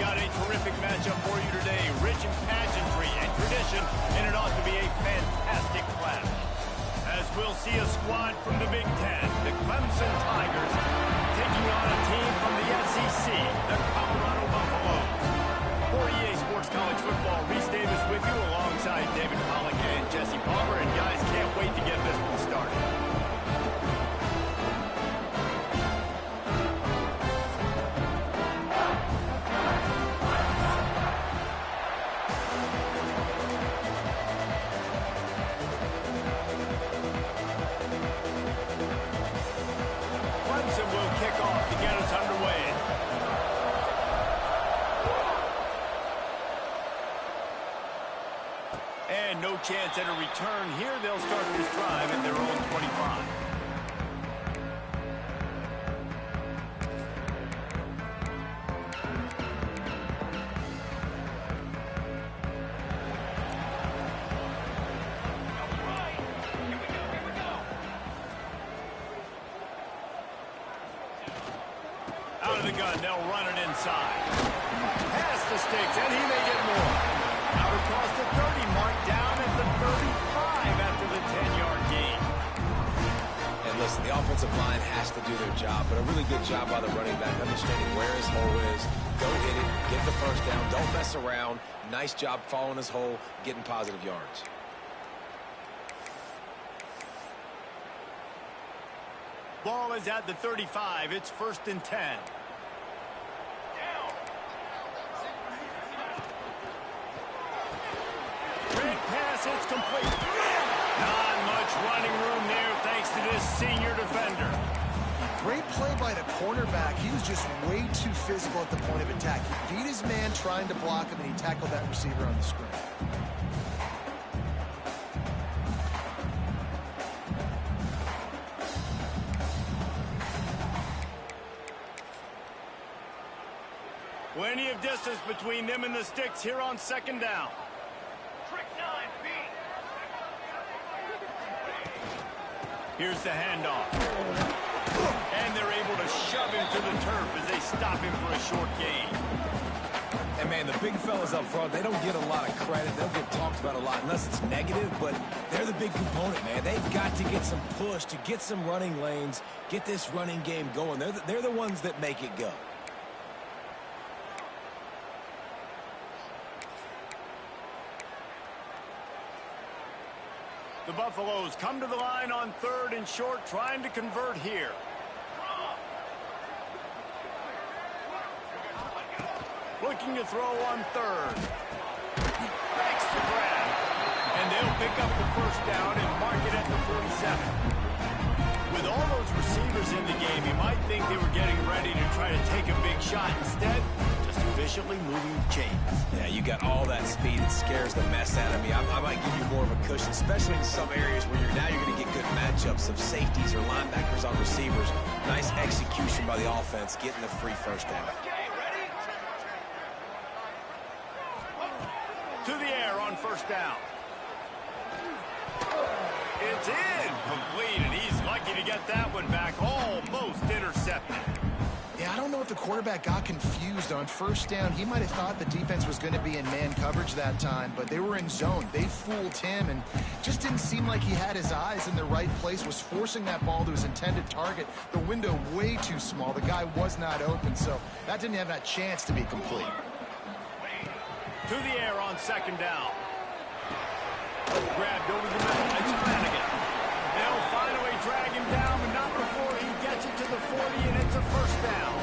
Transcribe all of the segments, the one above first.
got a terrific matchup for you today. Rich in pageantry and tradition, and it ought to be a fantastic clash. As we'll see a squad from the Big Ten, the Clemson Tigers, taking on a team from the SEC, the Colorado Buffaloes. For EA Sports College Football, Reese Davis with you alongside David Pollack and Jesse Palmer. And guys, can't wait to get this one started. Clemson will kick off to get us underway. And no chance at a return here. They'll start this drive at their own 25. Out of the gun, they'll run it inside. Past the sticks, and he may get more. Out across the 30, marked down at the 35 after the 10-yard gain. And listen, the offensive line has to do their job, but a really good job by the running back, understanding where his hole is. Go hit it, get the first down, don't mess around. Nice job following his hole, getting positive yards. Ball is at the 35. It's 1st and 10. Great pass. It's complete. Not much running room there thanks to this senior defender. Great play by the cornerback. He was just way too physical at the point of attack. He beat his man trying to block him, and he tackled that receiver on the screen. Plenty of distance between them and the sticks here on 2nd down. Here's the handoff. And they're able to shove him to the turf as they stop him for a short gain. And, man, the big fellas up front, they don't get a lot of credit. They'll get talked about a lot unless it's negative, but they're the big component, man. They've got to get some push to get some running lanes, get this running game going. They're the ones that make it go. The Buffaloes come to the line on 3rd and short, trying to convert here. Looking to throw on 3rd. Makes the grab. And they'll pick up the 1st down and mark it at the 47. With all those receivers in the game, you might think they were getting ready to try to take a big shot. Instead, just efficiently moving the chains. Yeah, you got all that speed. It scares the mess out of me. I might give you more of a cushion, especially in some areas where you're going to get good matchups of safeties or linebackers on receivers. Nice execution by the offense, getting the free 1st down. To the air on 1st down. It's in. Complete, and he's lucky to get that one back. Almost intercepted. Yeah, I don't know if the quarterback got confused on 1st down. He might have thought the defense was going to be in man coverage that time, but they were in zone. They fooled him, and just didn't seem like he had his eyes in the right place, was forcing that ball to his intended target. The window way too small. The guy was not open, so that didn't have that chance to be complete. To the air on 2nd down. Grabbed over the middle. It's Flanagan. They'll finally drag him down, but not before he gets it to the 40, and it's a 1st down.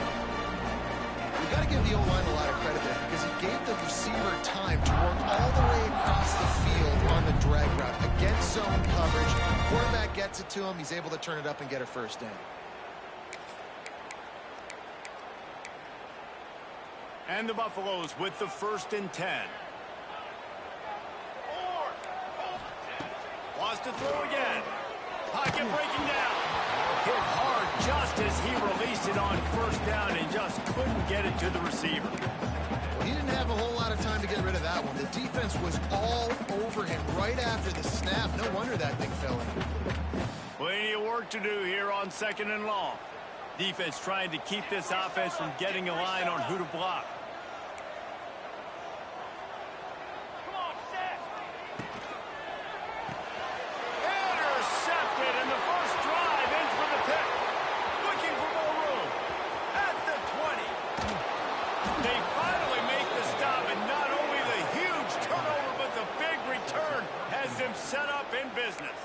You got to give the O-line a lot of credit there because he gave the receiver time to work all the way across the field on the drag route against zone coverage. Quarterback gets it to him. He's able to turn it up and get a 1st down. And the Buffaloes with the 1st and 10. Wants to throw again. Pocket breaking down. Hit hard just as he released it on 1st down and just couldn't get it to the receiver. Well, he didn't have a whole lot of time to get rid of that one. The defense was all over him right after the snap. No wonder that thing fell in. Plenty of work to do here on 2nd and long. Defense trying to keep this offense from getting a line on who to block. in business.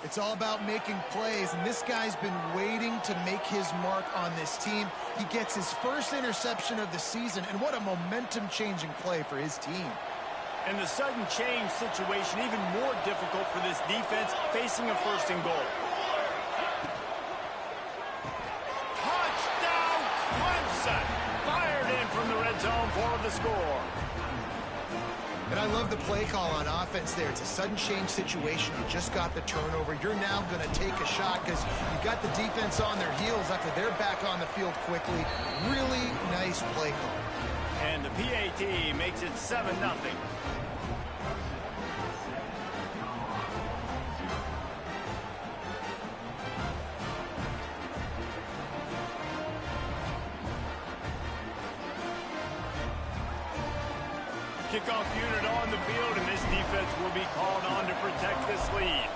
It's all about making plays, and this guy's been waiting to make his mark on this team. He gets his first interception of the season, and what a momentum-changing play for his team. And the sudden change situation even more difficult for this defense facing a first and goal. Touchdown, Clemson! Fired in from the red zone for the score. And I love the play call on offense there. It's a sudden change situation. You just got the turnover. You're now going to take a shot because you got the defense on their heels after they're back on the field quickly. Really nice play call. And the PAT makes it 7-0. Kickoff unit on the field, and this defense will be called on to protect this lead.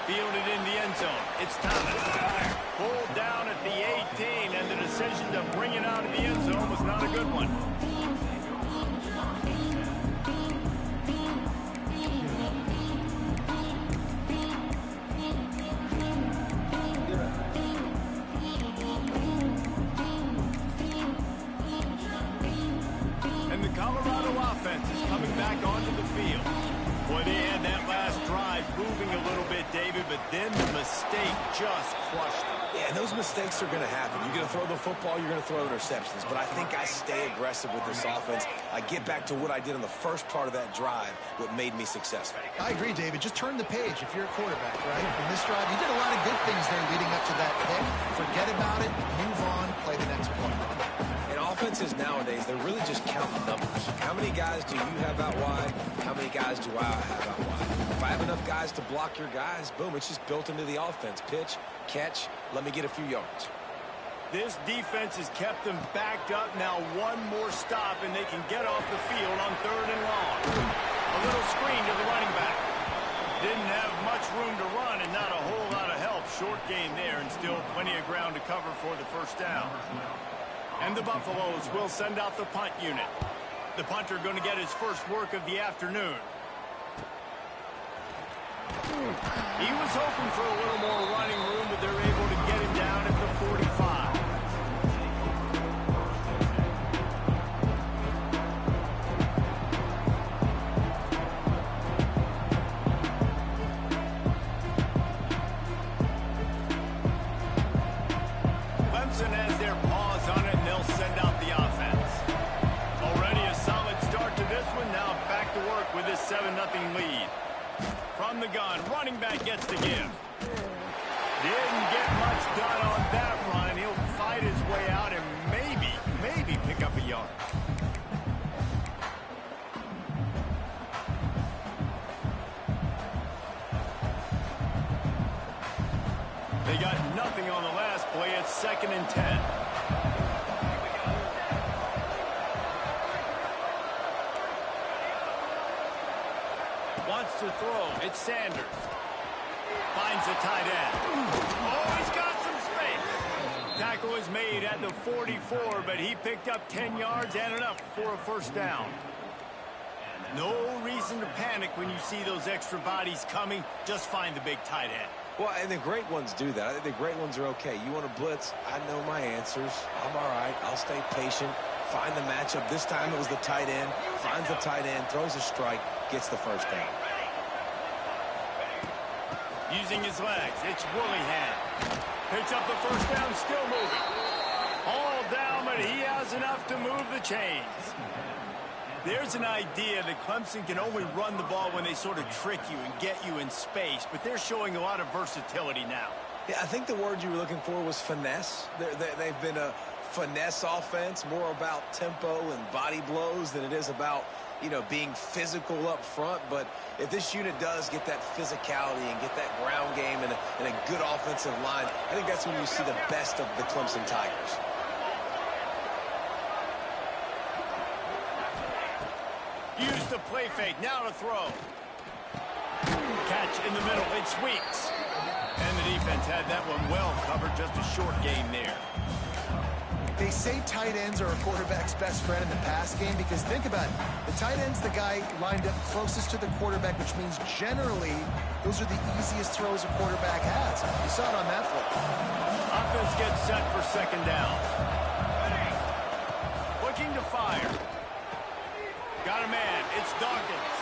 Fielded in the end zone. It's Thomas. Pulled down at the 18, and the decision to bring it out of the end zone was not a good one. But then the mistake just crushed him. Yeah, and those mistakes are going to happen. You're going to throw the football, you're going to throw interceptions. But I think I stay aggressive with this offense. I get back to what I did on the first part of that drive, what made me successful. I agree, David. Just turn the page if you're a quarterback, right? In this drive, you did a lot of good things there leading up to that pick. Forget about it, move on, play the next play. And offenses nowadays, they're really just counting numbers. How many guys do you have out wide? How many guys do I have out wide? If I have enough guys to block your guys, boom, it's just built into the offense. Pitch, catch, let me get a few yards. This defense has kept them backed up. Now one more stop, and they can get off the field on 3rd and long. A little screen to the running back. Didn't have much room to run and not a whole lot of help. Short gain there and still plenty of ground to cover for the first down. And the Buffaloes will send out the punt unit. The punter going to get his first work of the afternoon. He was hoping for a little more running room, but they're able to get him down at the 45. Clemson has their paws on it, and they'll send out the offense. Already a solid start to this one. Now back to work with this 7-0 lead. From the gun, running back gets the give. Didn't get much done on that run. He'll fight his way out and maybe pick up a yard. They got nothing on the last play. It's 2nd and 10. Wants to throw. It's Sanders. Finds the tight end. Oh, he's got some space. Tackle is made at the 44, but he picked up 10 yards and enough for a first down. No reason to panic when you see those extra bodies coming. Just find the big tight end. Well, and the great ones do that. I think the great ones are okay. You want to blitz? I know my answers. I'm all right. I'll stay patient. Find the matchup. This time it was the tight end. Finds the tight end, throws a strike, gets the first down. Using his legs, it's Willingham. Picks up the first down, still moving. All down, but he has enough to move the chains. There's an idea that Clemson can only run the ball when they sort of trick you and get you in space, but they're showing a lot of versatility now. Yeah, I think the word you were looking for was finesse. They've been a finesse offense, more about tempo and body blows than it is about, you know, being physical up front. But if this unit does get that physicality and get that ground game and a good offensive line, I think that's when you see the best of the Clemson Tigers. Use the play fake, now to throw. Catch in the middle, it's Weeks. And the defense had that one well covered, just a short gain there. They say tight ends are a quarterback's best friend in the pass game because think about it. The tight end's the guy lined up closest to the quarterback, which means generally those are the easiest throws a quarterback has. You saw it on that play. Offense gets set for second down. Looking to fire. Got a man. It's Dawkins.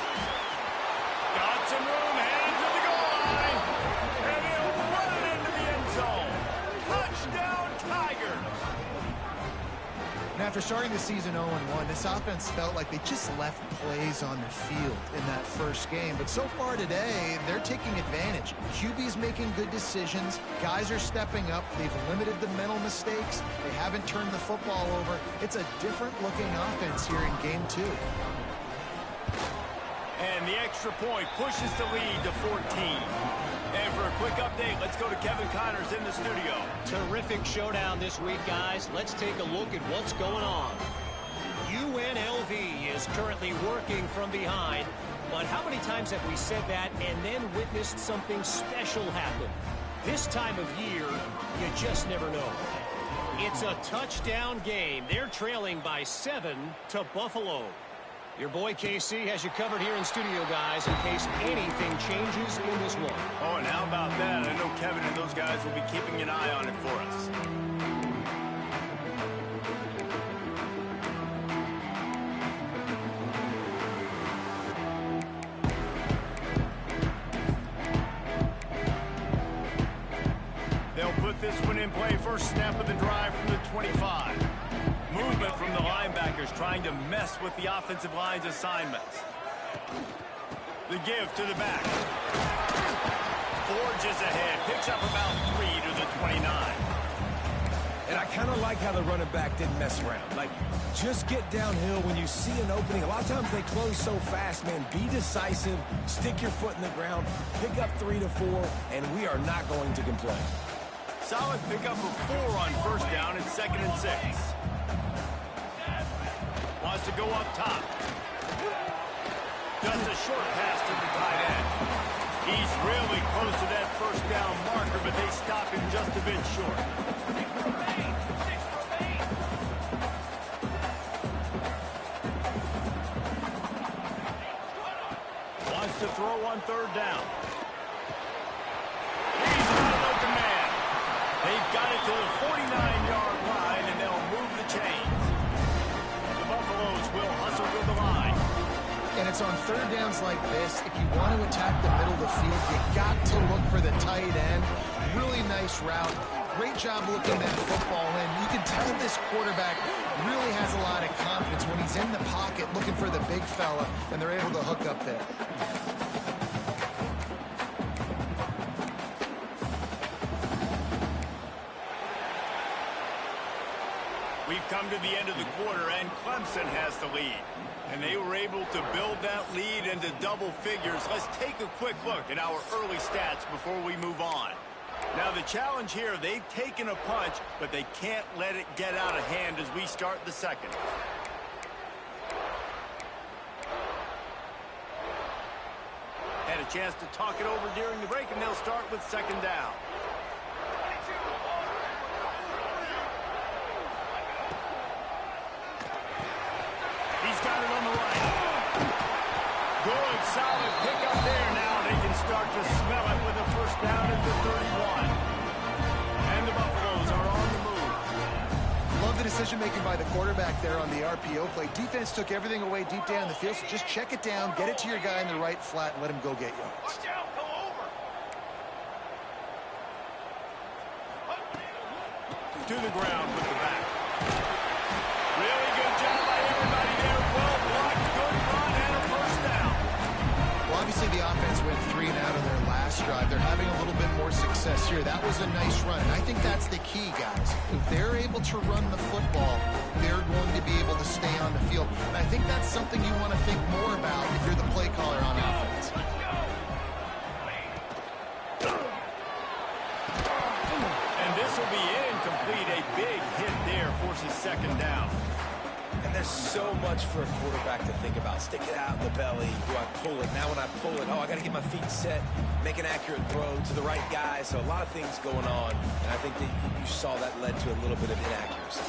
Got some room. Headed to the goal line. And he'll run it into the end zone. Touchdown, Tigers. And after starting the season 0-1, this offense felt like they just left plays on the field in that first game. But so far today, they're taking advantage. QB's making good decisions. Guys are stepping up. They've limited the mental mistakes. They haven't turned the football over. It's a different-looking offense here in Game 2. And the extra point pushes the lead to 14. And for a quick update, let's go to Kevin Connors in the studio. Terrific showdown this week, guys. Let's take a look at what's going on. UNLV is currently working from behind, but how many times have we said that and then witnessed something special happen? This time of year, you just never know. It's a touchdown game. They're trailing by 7 to Buffalo. Your boy KC has you covered here in studio, guys, in case anything changes in this one. Oh, and how about that? I know Kevin and those guys will be keeping an eye on it for us. They'll put this one in play. First snap of the drive from the 25. Movement from the linebackers trying to mess with the offensive line's assignments. The give to the back. Forges ahead. Picks up about 3 to the 29. And I kind of like how the running back didn't mess around. Like, just get downhill when you see an opening. A lot of times they close so fast, man. Be decisive. Stick your foot in the ground. Pick up 3 to 4, and we are not going to complain. Solid pickup of 4 on first down and 2nd and 6. Wants to go up top. Just a short pass to the tight end. He's really close to that first down marker, but they stop him just a bit short. Wants to throw on 3rd down. He's got an open man. They've got it to the 49-yard line, and they'll move the chains. The Buffaloes will hustle with the line. And it's on 3rd downs like this. If you want to attack the middle of the field, you got to look for the tight end. Really nice route. Great job looking that football in. You can tell this quarterback really has a lot of confidence when he's in the pocket looking for the big fella, and they're able to hook up there. We've come to the end of the quarter, and Clemson has the lead. And they were able to build that lead into double figures. Let's take a quick look at our early stats before we move on. Now, the challenge here, they've taken a punch, but they can't let it get out of hand as we start the second. Had a chance to talk it over during the break, and they'll start with 2nd down. Got it on the right. Good, solid pickup there. Now they can start to smell it with a first down at the 31. And the Buffaloes are on the move. Love the decision-making by the quarterback there on the RPO play. Defense took everything away deep down the field, so just check it down, get it to your guy in the right flat, and let him go get yards. To the ground with the back. Really good job by everybody there. Well blocked, good run, and a first down. Well, obviously the offense went 3 and out on their last drive. They're having a little bit more success here. That was a nice run, and I think that's the key, guys. If they're able to run the football, they're going to be able to stay on the field. And I think that's something you want to think more about if you're the play caller on offense. And this will be incomplete. A big hit there forces 2nd down. And there's so much for a quarterback to think about. Stick it out in the belly. Do I pull it? Now when I pull it, I got to get my feet set, make an accurate throw to the right guy. So a lot of things going on. And I think that you saw that led to a little bit of inaccuracy.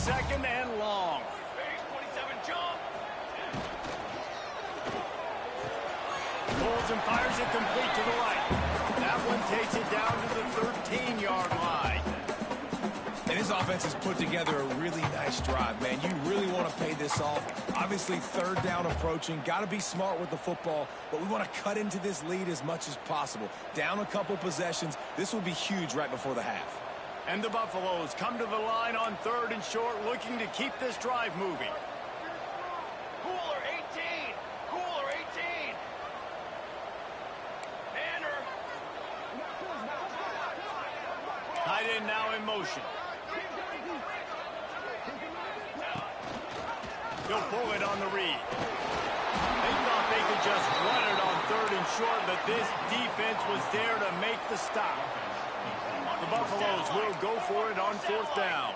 second and long. Pulls and fires it complete to the right. That one takes it down to the 13-yard line. And his offense has put together a really nice drive, man. You really want to pay this off. Obviously, third down approaching. Got to be smart with the football, but we want to cut into this lead as much as possible. Down a couple possessions. This will be huge right before the half. And the Buffaloes come to the line on 3rd and short, looking to keep this drive moving. Cooler 18! Cooler 18! Banner! Tight end now in motion. He'll pull it on the read. They thought they could just run it on 3rd and short, but this defense was there to make the stop. The Buffaloes will go for it on 4th down.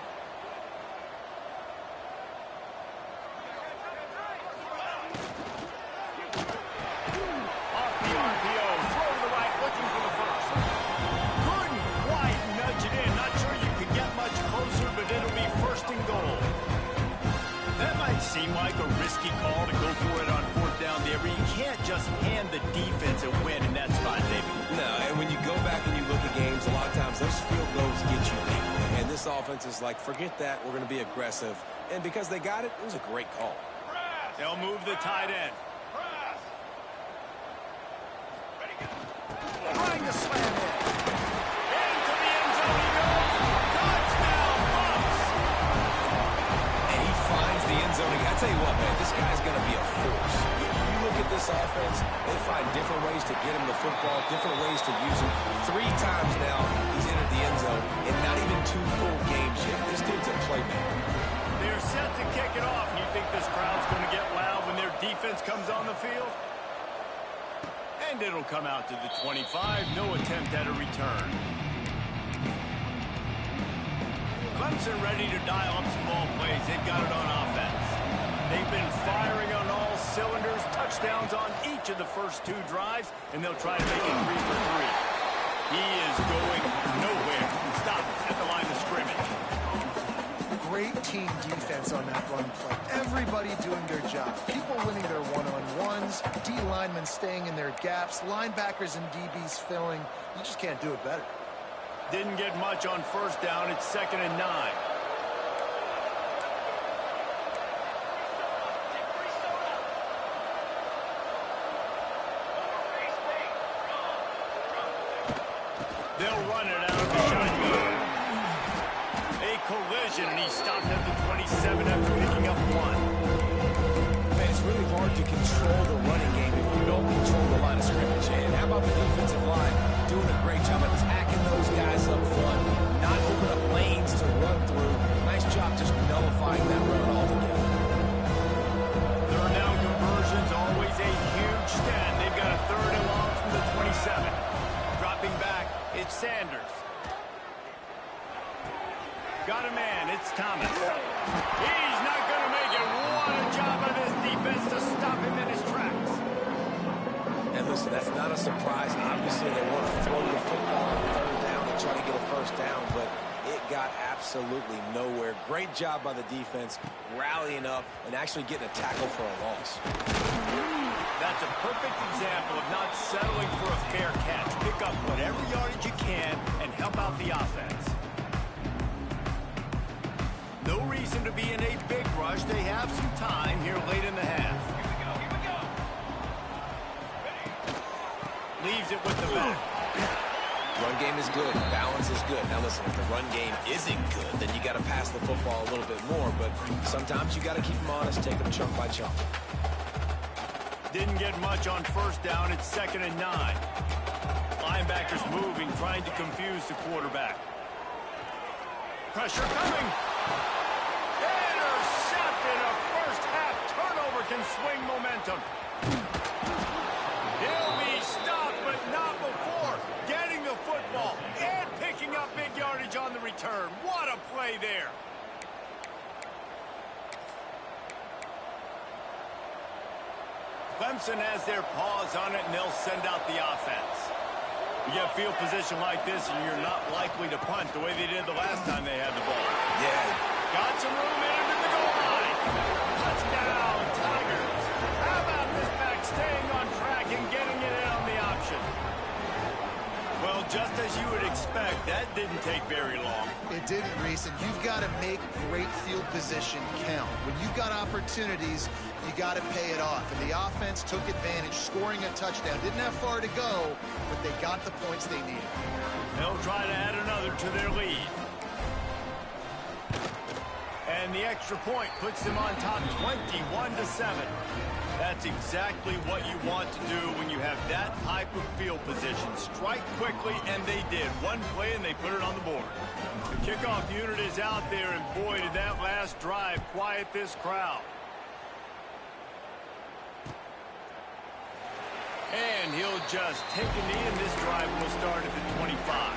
Off the RPO, throw to the right, looking for the first. Couldn't quite nudge it in. Not sure you could get much closer, but it'll be 1st and goal. That might seem like a risky call to go for it on 4th down there, but you can't just hand the defense a win in that spot, David. No, and when you go back and you look at games, a lot of times those field goals get you beat. And this offense is like, forget that, we're going to be aggressive. And because they got it, it was a great call. They'll move the tight end. Trying to slam it. Into the end zone he goes. Touchdown, Bucks. And he finds the end zone. I tell you what, man, this guy's going to be a force. You look at this offense, they find different ways to get him the football, different ways to use him. 3 times now he's entered the end zone, and not even 2 full games yet. This dude's a playmaker. They're set to kick it off. You think this crowd's going to get loud when their defense comes on the field? And it'll come out to the 25. No attempt at a return. Clemson ready to dial up some ball plays. They've got it on offense. They've been firing on all cylinders. Touchdowns on each of the first 2 drives, and they'll try to make it 3 for 3. He is going nowhere. Stop at the line of scrimmage. Great team defense on that run play. Everybody doing their job. People winning their one-on-ones, D linemen staying in their gaps, linebackers and DBs filling. You just can't do it better. Didn't get much on 1st down. It's 2nd and 9. They'll run it out of the shotgun. A collision, and he stopped at the 27 after picking up 1. Man, it's really hard to control the running game if you don't control the line of scrimmage. And how about the defensive line doing a great job attacking those guys up front, not open up lanes to run through. Nice job just nullifying that run altogether. 3rd down conversions, always a huge stand. They've got a 3rd and long from the 27. Dropping back, it's Sanders. Got a man, it's Thomas. He's not going to make it. What a job by this defense to stop him in his tracks. And listen, that's not a surprise. Obviously, they want to throw the football on 3rd down and try to get a 1st down, but it got absolutely nowhere. Great job by the defense, rallying up and actually getting a tackle for a loss. That's a perfect example of not settling for a fair catch. Pick up whatever yardage you can and help out the offense. No reason to be in a big rush. They have some time here late in the half. Here we go. Leaves it with the back. Run game is good. Balance is good. Now listen, if the run game isn't good, then you got to pass the football a little bit more. But sometimes you got to keep them honest, take them chunk by chunk. Didn't get much on 1st down. It's 2nd and 9. Linebackers moving, trying to confuse the quarterback. Pressure coming. Intercepted. A first-half turnover can swing momentum. He'll be stopped, but not before getting the football and picking up big yardage on the return. What a play there. Clemson has their paws on it, and they'll send out the offense. You get field position like this, and you're not likely to punt the way they did the last time they had the ball. Yeah. Got some room expect, that didn't take very long. It didn't, Reese, and you've got to make great field position count. When you've got opportunities, you got to pay it off. And the offense took advantage, scoring a touchdown. Didn't have far to go, but they got the points they needed. They'll try to add another to their lead. And the extra point puts them on top 21-7. That's exactly what you want to do when you have that type of field position. Strike quickly, and they did. One play, and they put it on the board. The kickoff unit is out there, and boy, did that last drive quiet this crowd. And he'll just take a knee, and this drive will start at the 25.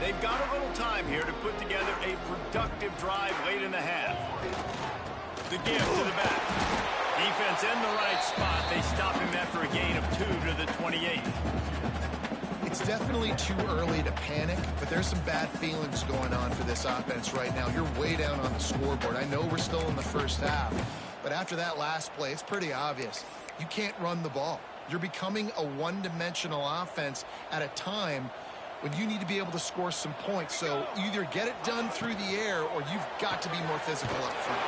They've got a little time here to put together a productive drive late in the half. The give to the back. Defense in the right spot. They stop him after a gain of 2 to the 28. It's definitely too early to panic, but there's some bad feelings going on for this offense right now. You're way down on the scoreboard. I know we're still in the first half, but after that last play, it's pretty obvious. You can't run the ball. You're becoming a one-dimensional offense at a time when you need to be able to score some points. So either get it done through the air or you've got to be more physical up front.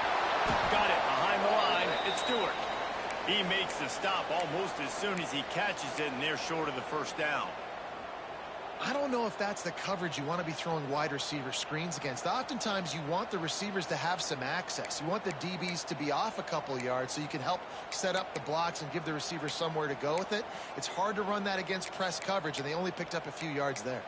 Got it behind the line. It's Stewart. He makes the stop almost as soon as he catches it, and they're short of the first down. I don't know if that's the coverage you want to be throwing wide receiver screens against. Oftentimes you want the receivers to have some access. You want the DBs to be off a couple yards so you can help set up the blocks and give the receiver somewhere to go with it. It's hard to run that against press coverage, and they only picked up a few yards there.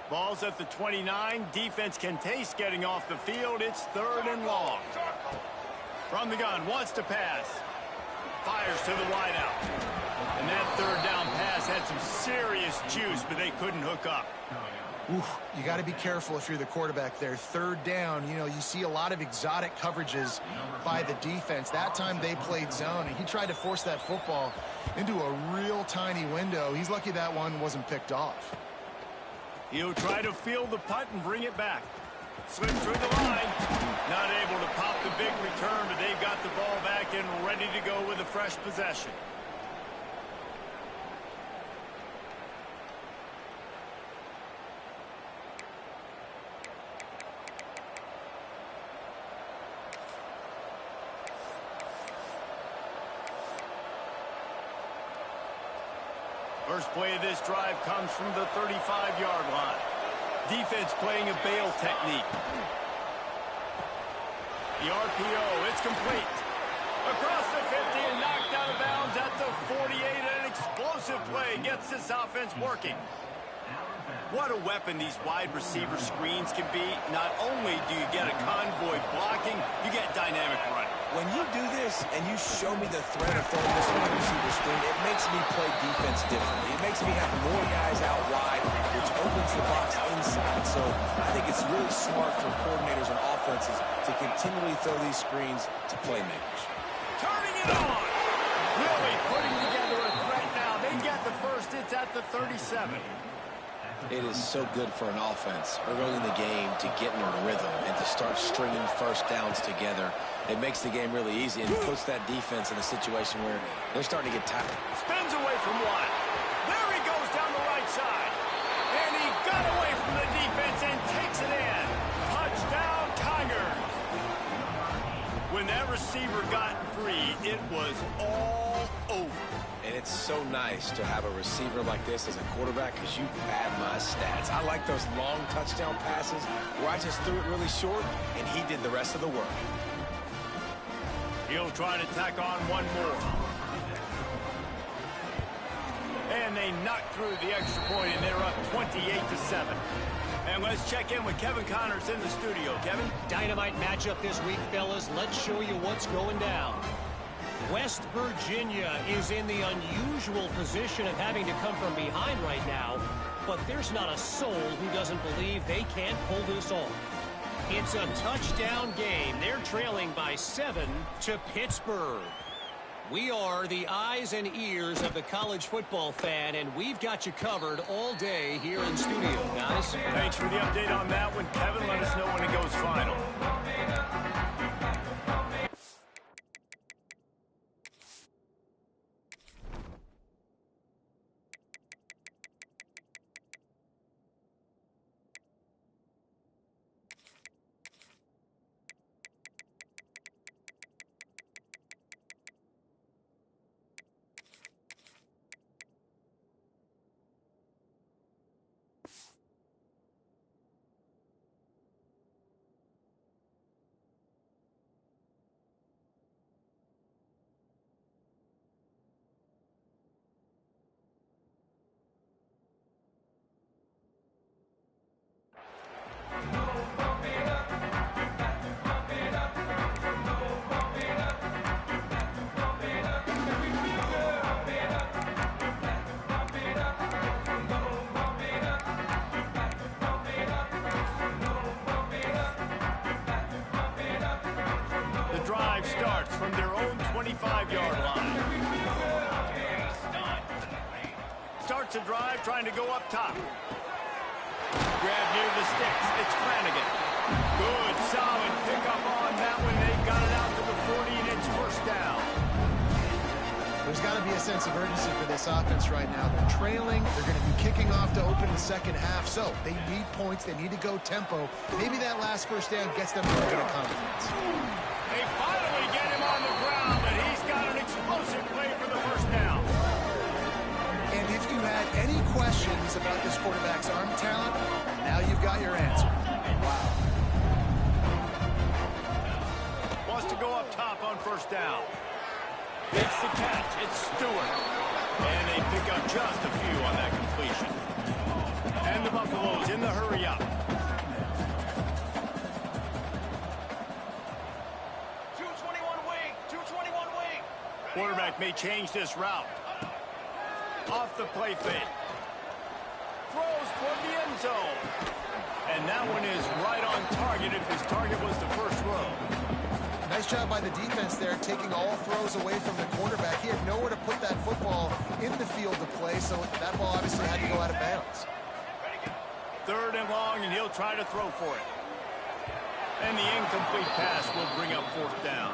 Ball's at the 29. Defense can taste getting off the field. It's 3rd and long. From the gun, wants to pass. Fires to the wideout. And that 3rd down pass had some serious juice, but they couldn't hook up. Oof, you got to be careful if you're the quarterback there. 3rd down, you know, you see a lot of exotic coverages by the defense. That time they played zone, and he tried to force that football into a real tiny window. He's lucky that one wasn't picked off. He'll try to field the punt and bring it back. Slip through the line. Not able to pop the big return, but they've got the ball back and ready to go with a fresh possession. First play of this drive comes from the 35-yard line. Defense playing a bail technique. The RPO, it's complete. Across the 50 and knocked out of bounds at the 48. An explosive play gets this offense working. What a weapon these wide receiver screens can be. Not only do you get a convoy blocking, you get dynamic running. When you do this and you show me the threat of throwing this wide receiver screen, it makes me play defense differently. It makes me have more guys out wide, which opens the box inside. So I think it's really smart for coordinators and offenses to continually throw these screens to playmakers. Turning it on! Really putting together a threat now. They get the first. It's at the 37. It is so good for an offense early in the game to get in a rhythm and to start stringing first downs together. It makes the game really easy and puts that defense in a situation where they're starting to get tired. Spins away from one. There he goes down the right side. And he got away from the defense and takes it in. Touchdown, Tigers. When that receiver got free, it was all over. And it's so nice to have a receiver like this as a quarterback because you pad my stats. I like those long touchdown passes where I just threw it really short and he did the rest of the work. He'll try to tack on one more. And they knock through the extra point, and they're up 28-7. And let's check in with Kevin Connors in the studio. Kevin? Dynamite matchup this week, fellas. Let's show you what's going down. West Virginia is in the unusual position of having to come from behind right now, but there's not a soul who doesn't believe they can't pull this off. It's a touchdown game. They're trailing by 7 to Pittsburgh. We are the eyes and ears of the college football fan, and we've got you covered all day here in studio, guys. Thanks for the update on that one, Kevin. Let us know when it goes final. Starts from their own 25-yard line. Starts a drive trying to go up top. Grab near the sticks. It's Flanagan. Good, solid pickup on that one. They got it out to the 40, and it's first down. There's got to be a sense of urgency for this offense right now. They're trailing. They're going to be kicking off to open the second half. So they need points. They need to go tempo. Maybe that last first down gets them a little bit of confidence. They finally get him on the ground, but he's got an explosive play for the first down. And if you had any questions about this quarterback's arm talent, now you've got your answer. Wow. Wants to go up top on first down. Makes the catch. It's Stewart. And they pick up just a few on that completion. And the Buffaloes in the hurry up. Quarterback may change this route. Off the play fake. Throws toward the end zone. And that one is right on target if his target was the first row. Nice job by the defense there, taking all throws away from the quarterback. He had nowhere to put that football in the field to play, so that ball obviously had to go out of bounds. Third and long, and he'll try to throw for it. And the incomplete pass will bring up fourth down.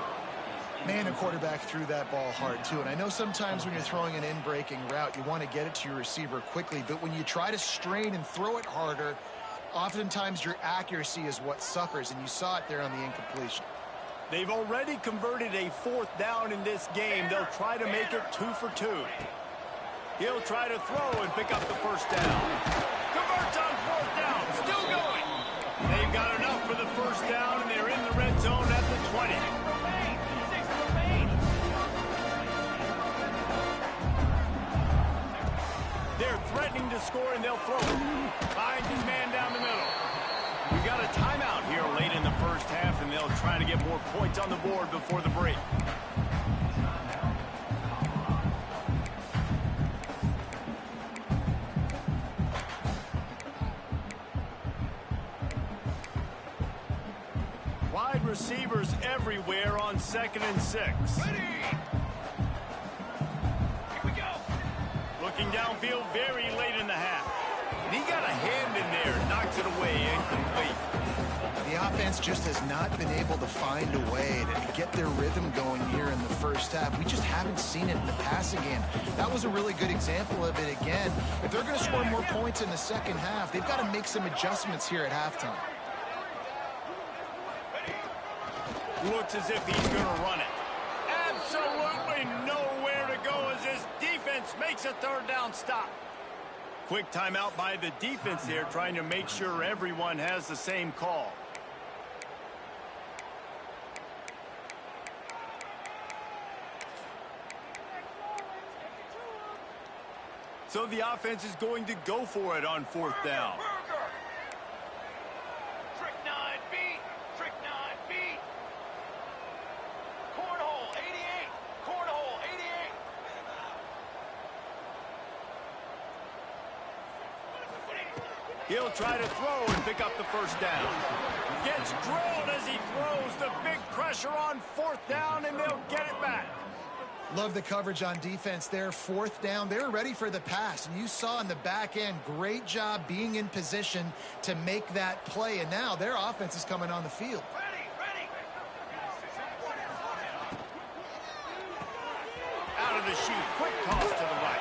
Man, a quarterback threw that ball hard, too. And I know sometimes when you're throwing an in-breaking route, you want to get it to your receiver quickly. But when you try to strain and throw it harder, oftentimes your accuracy is what suffers. And you saw it there on the incompletion. They've already converted a fourth down in this game. They'll try to make it 2 for 2. He'll try to throw and pick up the first down. Converts on fourth down. Still going. They've got enough for the first down, and they're in the red zone at the 20. They're threatening to score, and they'll throw it. Finds his man down the middle. We got a timeout here late in the first half, and they'll try to get more points on the board before the break. Wide receivers everywhere on 2nd and 6. Ready. Here we go. Looking downfield very late in the half. And he got a hand in there, knocks it away, incomplete. The offense just has not been able to find a way to get their rhythm going here in the first half. We just haven't seen it in the passing game. That was a really good example of it again. If they're going to score more points in the second half, they've got to make some adjustments here at halftime. Looks as if he's going to run it. Absolutely nowhere to go as this defense makes a third down stop. Quick timeout by the defense there, trying to make sure everyone has the same call. So the offense is going to go for it on fourth down. Trick 9 beat. Trick 9 beat. Cornhole 88. Cornhole He'll try to throw and pick up the first down. Gets drilled as he throws. The big pressure on fourth down, and they'll get it back. Love the coverage on defense there. Fourth down, they were ready for the pass. And you saw in the back end, great job being in position to make that play. And now their offense is coming on the field. Out of the chute, quick toss to the right.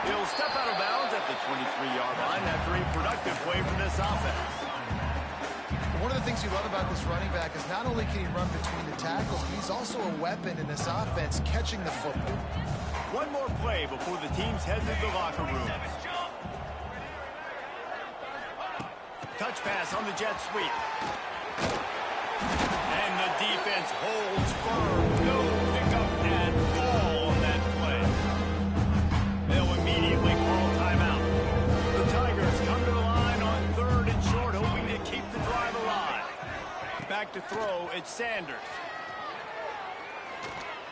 He'll step out of bounds at the 23-yard line after a productive play from this offense. One of the things you love about this running back is not only can he run between the tackles, but he's also a weapon in this offense, catching the football. One more play before the teams head to the locker room. Touch pass on the jet sweep. And the defense holds firm. No pickup at all on that play. They'll immediately call timeout. The Tigers come to the line on 3rd and short, hoping to keep the drive alive. Back to throw, it's Sanders.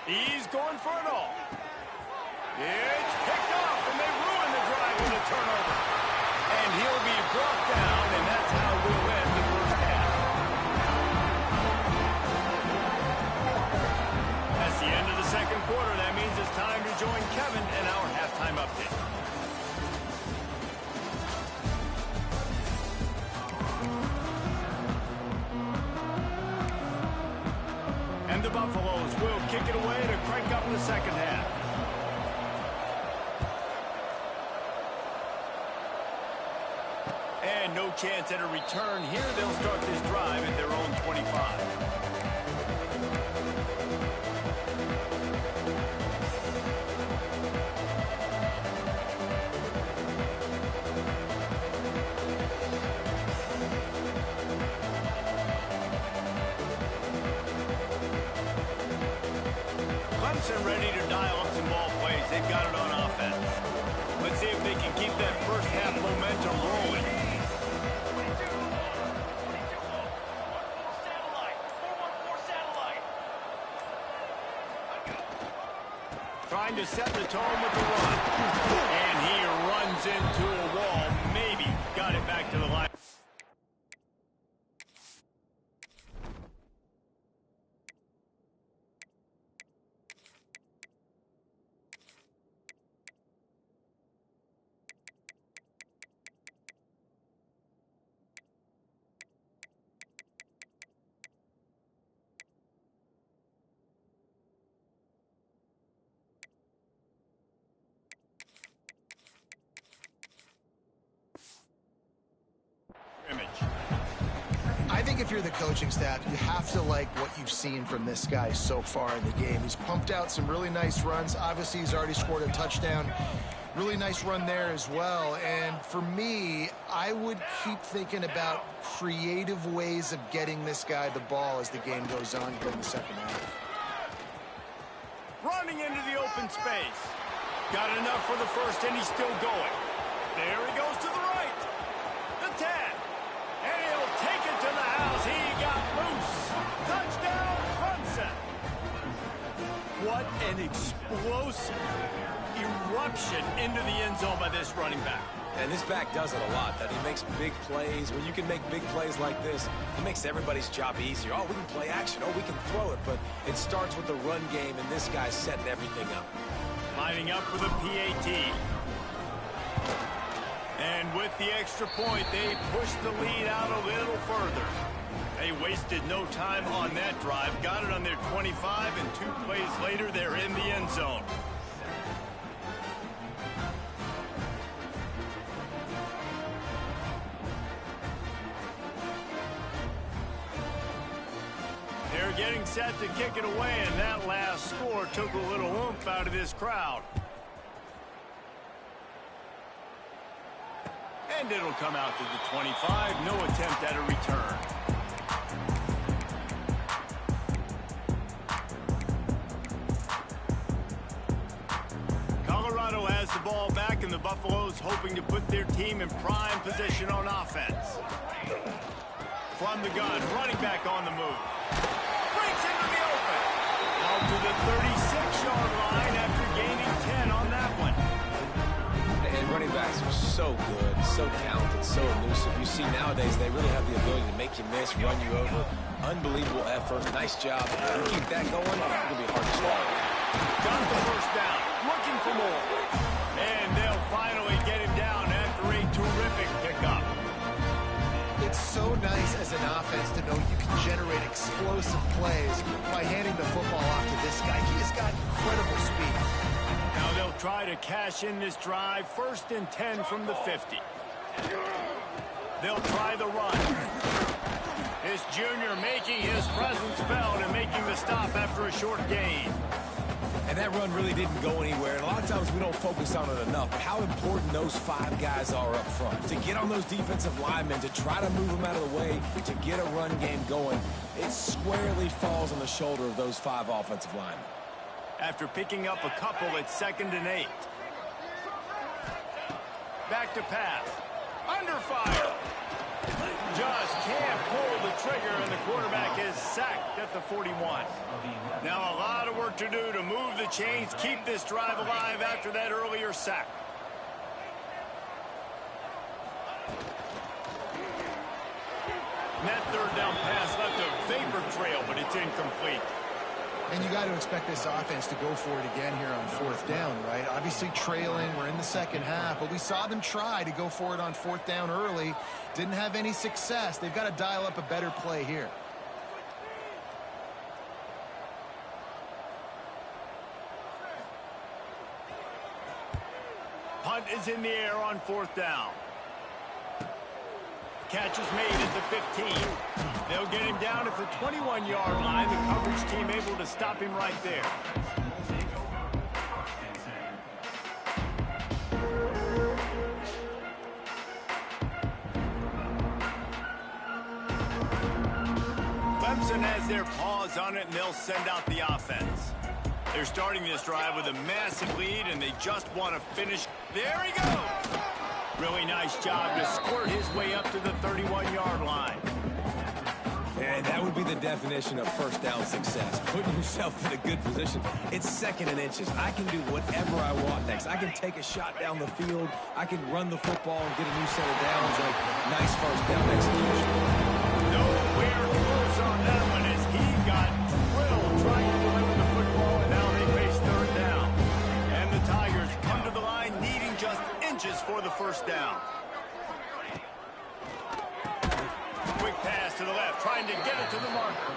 He's going for it all. It's picked off, and they ruin the drive with a turnover. And he'll be brought down, and that's how we'll end the first half. That's the end of the second quarter. That means it's time to join Kevin in our halftime update. And the Buffaloes will kick it away to crank up the second half. And no chance at a return here. They'll start this drive at their own 25. Clemson ready to dial up some ball plays. They've got it on offense. Let's see if they can keep that first half momentum rolling. Trying to set the tone with the run. And he runs into a wall. Maybe got it back to the line. I think if you're the coaching staff, you have to like what you've seen from this guy so far in the game. He's pumped out some really nice runs. Obviously, he's already scored a touchdown. Really nice run there as well. And for me, I would keep thinking about creative ways of getting this guy the ball as the game goes on here in the second half. Running into the open space. Got enough for the first, and he's still going. There he goes to the right. The 10. And he'll take it to the house. He got loose. Touchdown, Clemson. What an explosive eruption into the end zone by this running back. And this back does it a lot, that he makes big plays. When you can make big plays like this, it makes everybody's job easier. Oh, we can play action. Oh, we can throw it. But it starts with the run game, and this guy's setting everything up. Lining up for the PAT. And with the extra point, they push the lead out a little further. They wasted no time on that drive. Got it on their 25, and 2 plays later, they're in the end zone. They're getting set to kick it away, and that last score took a little oomph out of this crowd. And it'll come out to the 25. No attempt at a return. Colorado has the ball back, and the Buffaloes hoping to put their team in prime position on offense. From the gun, running back on the move. Breaks into the open. Out to the 36-yard line after gaining 10 on that one. And running backs are so good, so talented, so elusive. You see nowadays they really have the ability to make you miss, run you over. Unbelievable effort. Nice job. You keep that going, it'll be hard to swallow. Got the first down. Looking for more. And they'll finally get him down after a terrific pickup. It's so nice as an offense to know you can generate explosive plays by handing the football off to this guy. He has got incredible speed. Now they'll try to cash in this drive. 1st and 10 from the 50. They'll try the run. This junior making his presence felt and making the stop after a short gain. And that run really didn't go anywhere. And a lot of times we don't focus on it enough. But how important those 5 guys are up front. To get on those defensive linemen, to try to move them out of the way, to get a run game going, it squarely falls on the shoulder of those 5 offensive linemen. After picking up a couple, it's 2nd and 8. Back to pass. Under fire. Just can't pull the trigger, and the quarterback is sacked at the 41. Now a lot of work to do to move the chains, keep this drive alive after that earlier sack. And that 3rd down pass left a vapor trail, but it's incomplete. And you got to expect this offense to go for it again here on 4th down, right? Obviously trailing, we're in the 2nd half, but we saw them try to go for it on 4th down early. Didn't have any success. They've got to dial up a better play here. Punt is in the air on 4th down. Catch is made at the 15. They'll get him down at the 21-yard line. The coverage team able to stop him right there. Clemson has their paws on it, and they'll send out the offense. They're starting this drive with a massive lead, and they just want to finish. There he goes! Really nice job to squirt his way up to the 31-yard line. And that would be the definition of 1st down success. Putting yourself in a good position. It's 2nd and inches. I can do whatever I want next. I can take a shot down the field. I can run the football and get a new set of downs. Like nice 1st down execution. Nowhere close on that one as he got drilled trying to deliver the football, and now they face 3rd down. And the Tigers come to the line needing just inches for the 1st down. Quick pass to the left, trying to get it to the marker.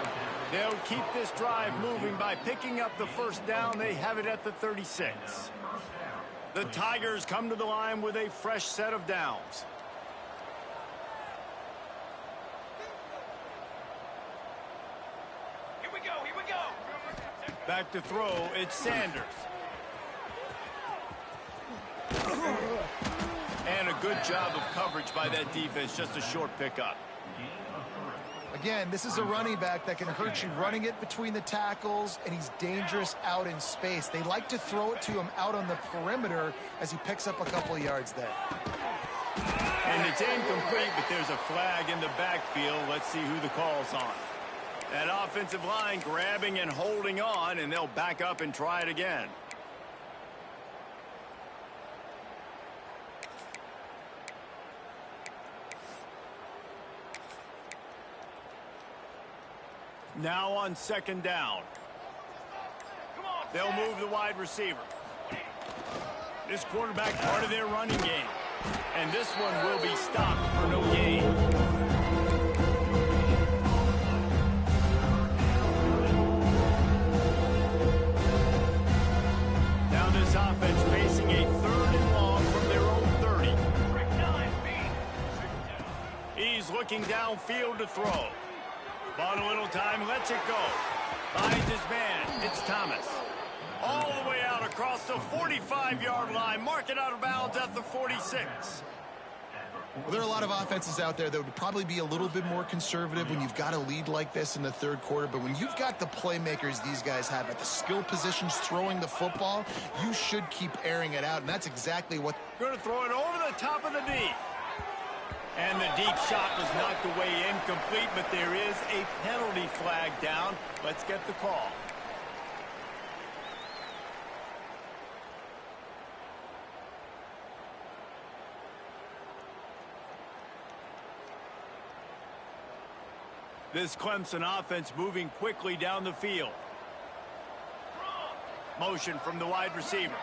They'll keep this drive moving by picking up the 1st down. They have it at the 36. The Tigers come to the line with a fresh set of downs. Here we go. Back to throw, it's Sanders. And a good job of coverage by that defense, just a short pickup. Again, this is a running back that can hurt you running it between the tackles, and he's dangerous out in space. They like to throw it to him out on the perimeter as he picks up a couple of yards there. And it's incomplete, but there's a flag in the backfield. Let's see who the call's on. That offensive line grabbing and holding on, and they'll back up and try it again. Now on 2nd down. They'll move the wide receiver. This quarterback part of their running game. And this one will be stopped for no gain. Now this offense facing a 3rd and long from their own 30. He's looking downfield to throw. Bought a little time, lets it go. Finds his man, it's Thomas. All the way out across the 45-yard line. Mark it out of bounds at the 46. Well, there are a lot of offenses out there that would probably be a little bit more conservative when you've got a lead like this in the 3rd quarter. But when you've got the playmakers these guys have at the skill positions throwing the football, you should keep airing it out. And that's exactly what... Going to throw it over the top of the D. And the deep shot was knocked away incomplete, but there is a penalty flag down. Let's get the call. This Clemson offense moving quickly down the field. Motion from the wide receiver.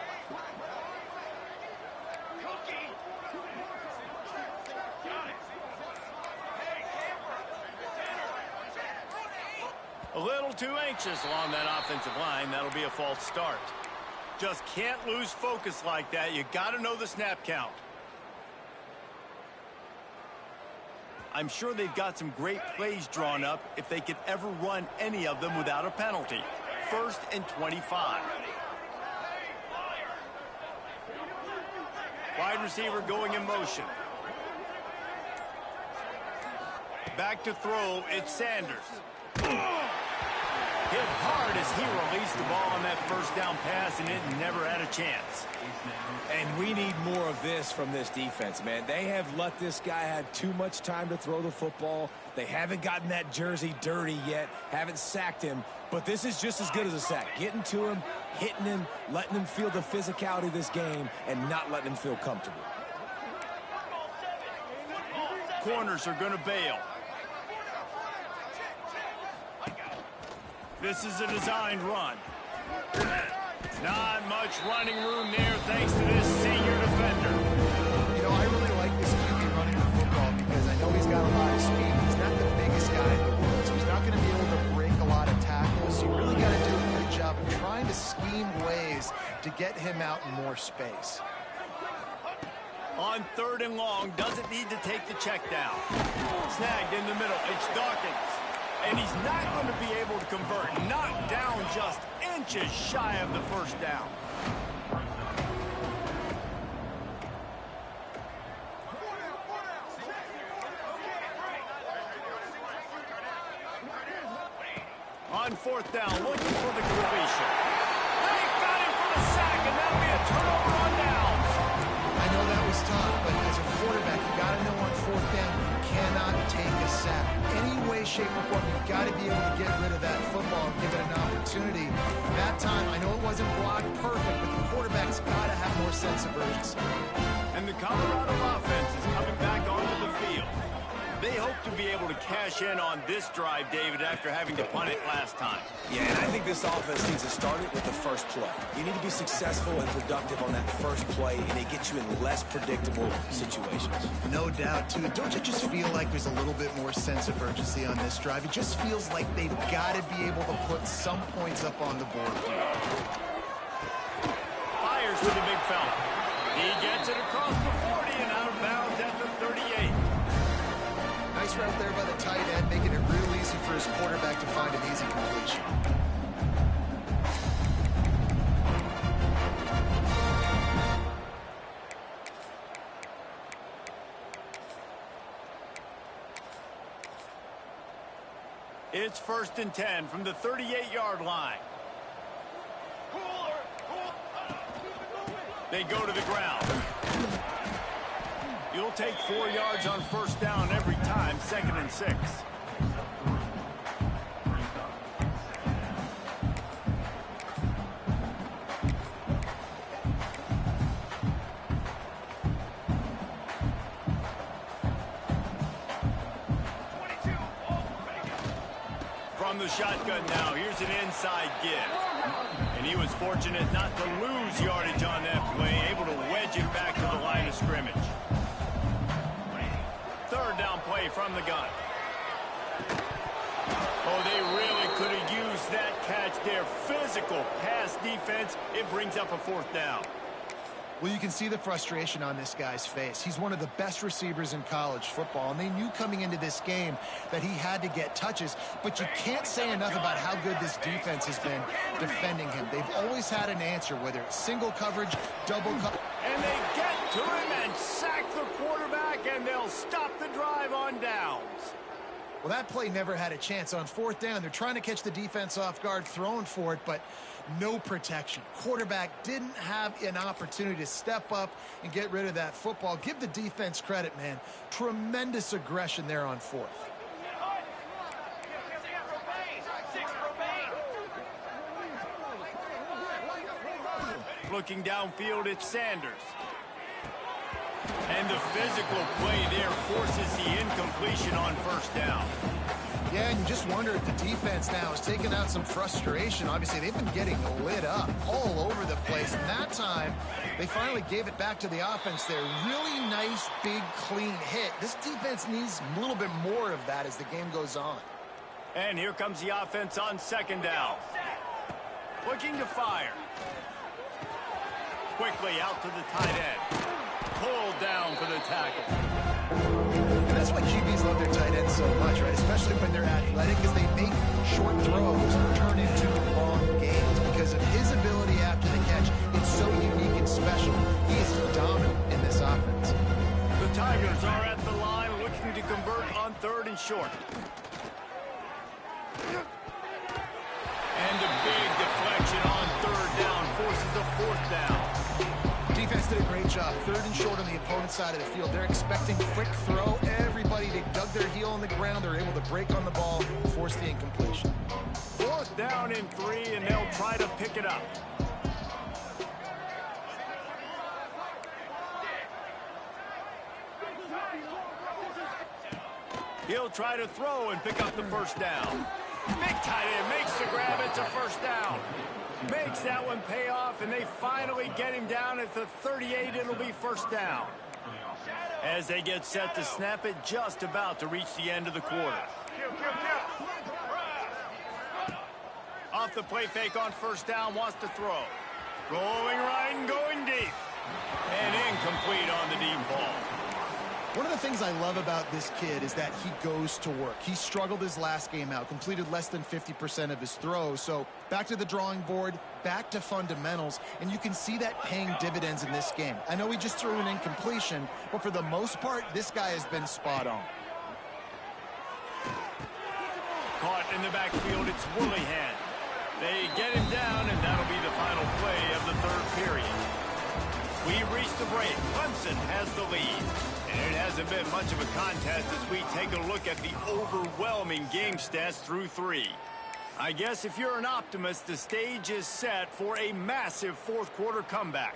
A little too anxious along that offensive line. That'll be a false start. Just can't lose focus like that. You got to know the snap count. I'm sure they've got some great plays drawn up if they could ever run any of them without a penalty. 1st and 25. Wide receiver going in motion. Back to throw, it's Sanders. Hit hard as he released the ball on that first down pass, and it never had a chance. And we need more of this from this defense, man. They have let this guy have too much time to throw the football. They haven't gotten that jersey dirty yet, haven't sacked him, but this is just as good as a sack. Getting to him, hitting him, letting him feel the physicality of this game, and not letting him feel comfortable. Corners are going to bail. This is a designed run. Not much running room there thanks to this senior defender. You know, I really like this QB running the football because I know he's got a lot of speed. He's not the biggest guy in the world, so he's not going to be able to break a lot of tackles. So you really got to do a good job of trying to scheme ways to get him out in more space. On 3rd and long, doesn't need to take the check down. Snagged in the middle, it's Dawkins. And he's not going to be able to convert. Knocked down just inches shy of the first down. On 4th down, looking for the completion. They got him for the sack, and that'll be a turnover on downs. I know that was tough, but as a quarterback, you got to know on 4th down, you cannot take a sack. Any way, shape, or form, you've got to be able to get rid of that football and give it an opportunity. That time, I know it wasn't blocked perfect, but the quarterback's got to have more sense of urgency. And the Colorado offense is coming back onto the field. They hope to be able to cash in on this drive, David, after having to punt it last time. Yeah, and I think this offense needs to start it with the first play. You need to be successful and productive on that first play, and it gets you in less predictable situations. No doubt, too. Don't you just feel like there's a little bit more sense of urgency on this drive? It just feels like they've got to be able to put some points up on the board. Fires to the big fella. He gets it across the 40 and out of bounds at the 38. Nice route there by the tight end, making it real easy for his quarterback to find an easy completion. It's 1st and 10 from the 38-yard line. They go to the ground. You'll take 4 yards on 1st down every time, 2nd and 6. From the shotgun now, here's an inside give. And he was fortunate not to lose yardage on that play, able to wedge it back to the line of scrimmage. 3rd down play from the gun. Oh, they really could have used that catch there. Physical pass defense. It brings up a 4th down. Well, you can see the frustration on this guy's face. He's one of the best receivers in college football, and they knew coming into this game that he had to get touches, but you can't say enough about how good this defense has been defending him. They've always had an answer, whether it's single coverage, double coverage. And they get to him and sack the quarterback, and they'll stop the drive on downs. Well, that play never had a chance. On 4th down, they're trying to catch the defense off guard, throwing for it, but no protection. Quarterback didn't have an opportunity to step up and get rid of that football. Give the defense credit, man. Tremendous aggression there on 4th. Looking downfield, it's Sanders. And the physical play there forces the incompletion on 1st down. Yeah, and you just wonder if the defense now is taking out some frustration. Obviously, they've been getting lit up all over the place. And that time, they finally gave it back to the offense there. Really nice, big, clean hit. This defense needs a little bit more of that as the game goes on. And here comes the offense on second down. Looking to fire. Quickly out to the tight end. Pulled down for the tackle. And that's why QBs love their tight ends so much, right? Especially when they're athletic, because they make short throws turn into long gains. Because of his ability after the catch, it's so unique and special. He is dominant in this offense. The Tigers are at the line looking to convert on 3rd and short. And a big deflection on 3rd down forces a 4th down. Defense did a great job. 3rd and short on the opponent's side of the field. They're expecting quick throw. Everybody, they dug their heel on the ground. They're able to break on the ball, force the incompletion. 4th down and 3, and they'll try to pick it up. He'll try to throw and pick up the 1st down. Big tight end makes the grab. It's a 1st down. Makes that one pay off, and they finally get him down at the 38. It'll be 1st down. As they get set to snap it, just about to reach the end of the quarter. Off the play fake on 1st down, wants to throw. Going right and going deep. And incomplete on the deep ball. One of the things I love about this kid is that he goes to work. He struggled his last game out, completed less than 50% of his throws. So back to the drawing board, back to fundamentals, and you can see that paying dividends in this game. I know he just threw an incompletion, but for the most part, this guy has been spot on. Caught in the backfield, it's Willingham. They get him down, and that'll be the final play of the 3rd period. We reach the break. Clemson has the lead. And it hasn't been much of a contest as we take a look at the overwhelming game stats through 3. I guess if you're an optimist, the stage is set for a massive 4th quarter comeback.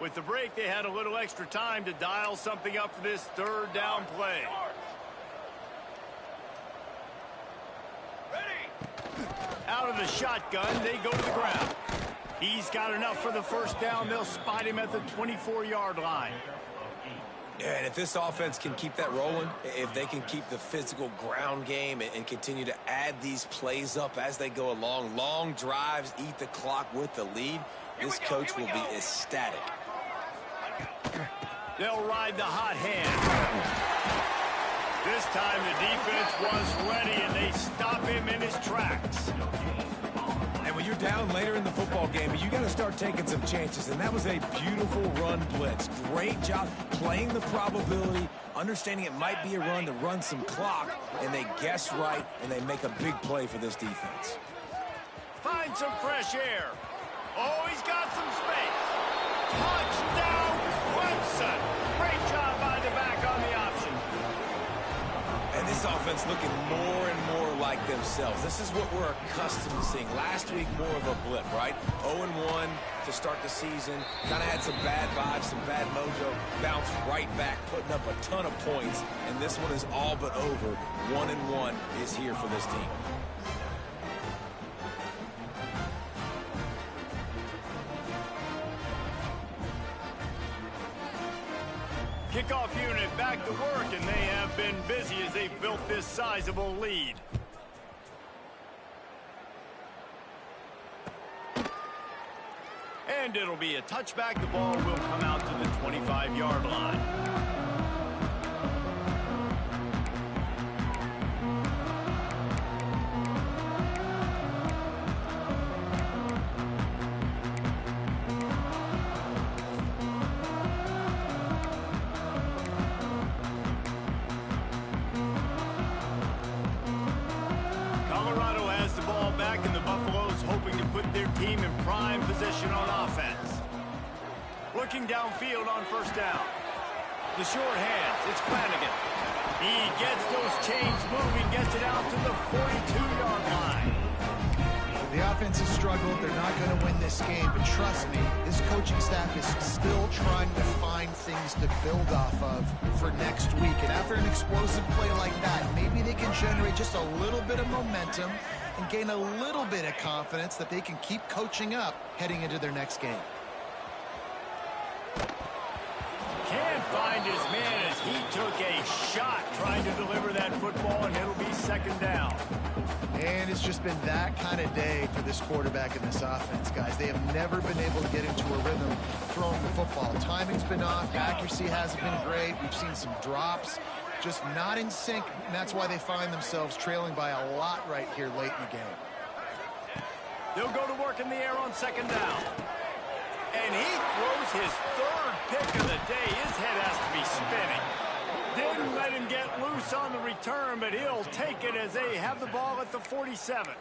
With the break, they had a little extra time to dial something up for this 3rd down play. Out of the shotgun, they go to the ground. He's got enough for the 1st down. They'll spot him at the 24-yard line. Yeah, and if this offense can keep that rolling, if they can keep the physical ground game and continue to add these plays up as they go along, long drives, eat the clock with the lead, this coach will be ecstatic. They'll ride the hot hand. This time the defense was ready, and they stop him in his tracks. And when you're down later in the football game, you got to start taking some chances. And that was a beautiful run blitz. Great job playing the probability, understanding it might be a run to run some clock, and they guess right, and they make a big play for this defense. Find some fresh air. Oh, he's got some space. Touchdown, Clemson. Great job by the back on the option. And this offense looking more and more like themselves. This is what we're accustomed to seeing. Last week, more of a blip, right? 0-1 to start the season. Kind of had some bad vibes, some bad mojo. Bounced right back, putting up a ton of points. And this one is all but over. 1-1 is here for this team. Kickoff unit back to work, and they have been busy as they've built this sizable lead. And it'll be a touchback. The ball will come out to the 25-yard line. Team in prime position on offense. Looking downfield on 1st down. The short hands, it's Flanagan. He gets those chains moving, gets it out to the 42-yard line. The offense offense has struggled. They're not going to win this game, but trust me, this coaching staff is still trying to find things to build off of for next week. And after an explosive play like that, maybe they can generate just a little bit of momentum and gain a little bit of confidence that they can keep coaching up heading into their next game. Can't find his man as he took a shot trying to deliver that football, and it'll be second down. And it's just been that kind of day for this quarterback and this offense, guys. They have never been able to get into a rhythm throwing the football. Timing's been off. Accuracy hasn't been great. We've seen some drops. Just not in sync, and that's why they find themselves trailing by a lot right here late in the game. They'll go to work in the air on second down. And he throws his third pick of the day. His head has to be spinning. Didn't let him get loose on the return, but he'll take it as they have the ball at the 47.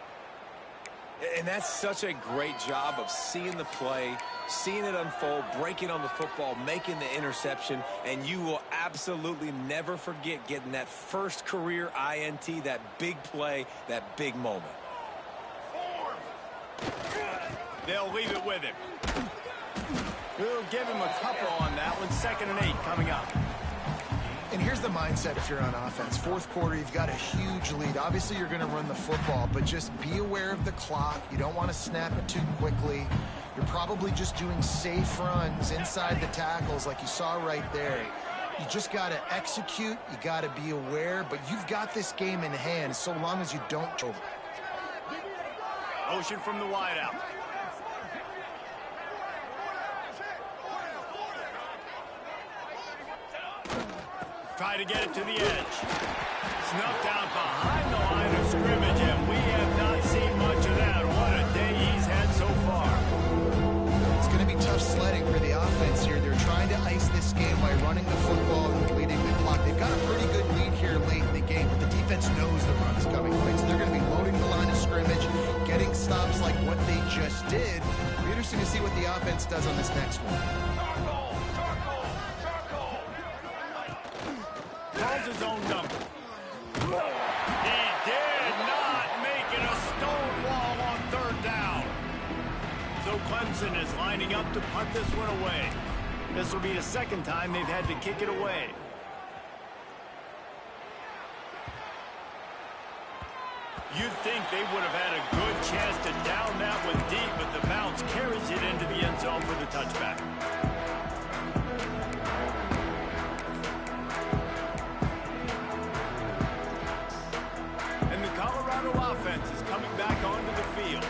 And that's such a great job of seeing the play, seeing it unfold, breaking on the football, making the interception, and you will absolutely never forget getting that first career INT, that big play, that big moment. They'll leave it with him. We'll give him a couple on that one. 2nd and 8 coming up. And here's the mindset if you're on offense. Fourth quarter, you've got a huge lead. Obviously, you're going to run the football, but just be aware of the clock. You don't want to snap it too quickly. You're probably just doing safe runs inside the tackles like you saw right there. You just got to execute. You got to be aware, but you've got this game in hand so long as you don't over. Motion from the wideout. Try to get it to the edge. Snuffed out behind the line of scrimmage, and we have not seen much of that. What a day he's had so far. It's going to be tough sledding for the offense here. They're trying to ice this game by running the football and leading the clock. They've got a pretty good lead here late in the game, but the defense knows the run is coming quick, so they're going to be loading the line of scrimmage, getting stops like what they just did. It'll be interesting to see what the offense does on this next one. His own number. He did not make it a stone wall on 3rd down. So Clemson is lining up to punt this one away. This will be the 2nd time they've had to kick it away. You'd think they would have had a good chance to down that one deep, but the bounce carries it into the end zone for the touchback. Offense is coming back onto the field.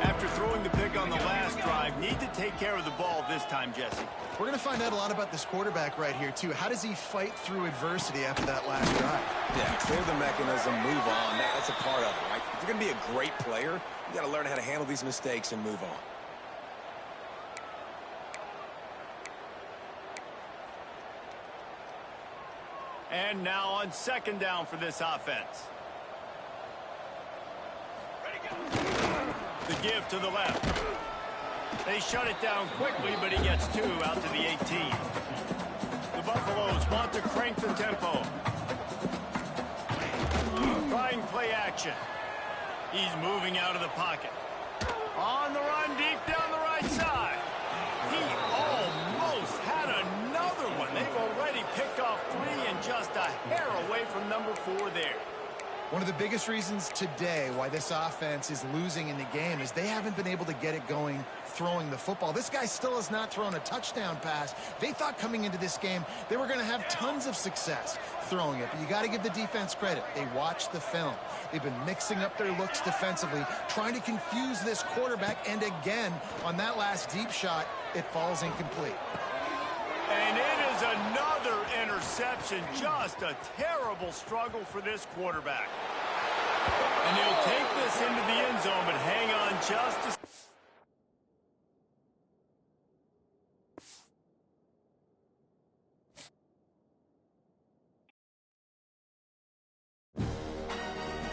After throwing the pick on the last drive, need to take care of the ball this time, Jesse. We're going to find out a lot about this quarterback right here, too. How does he fight through adversity after that last drive? Yeah, clear the mechanism, move on. That's a part of it, right? If you're going to be a great player, you got to learn how to handle these mistakes and move on. And now on 2nd down for this offense. The give to the left. They shut it down quickly, but he gets 2 out to the 18. The Buffaloes want to crank the tempo. Trying play action. He's moving out of the pocket. On the run, deep down the right side. He almost had another one. They've already picked off 3 and just a hair away from number 4 there. One of the biggest reasons today why this offense is losing in the game is they haven't been able to get it going throwing the football. This guy still has not thrown a touchdown pass. They thought coming into this game they were going to have tons of success throwing it, but you got to give the defense credit. They watched the film. They've been mixing up their looks defensively, trying to confuse this quarterback, and again, on that last deep shot, it falls incomplete. And it is another interception. Just a terrible struggle for this quarterback. And he'll take this into the end zone, but hang on just a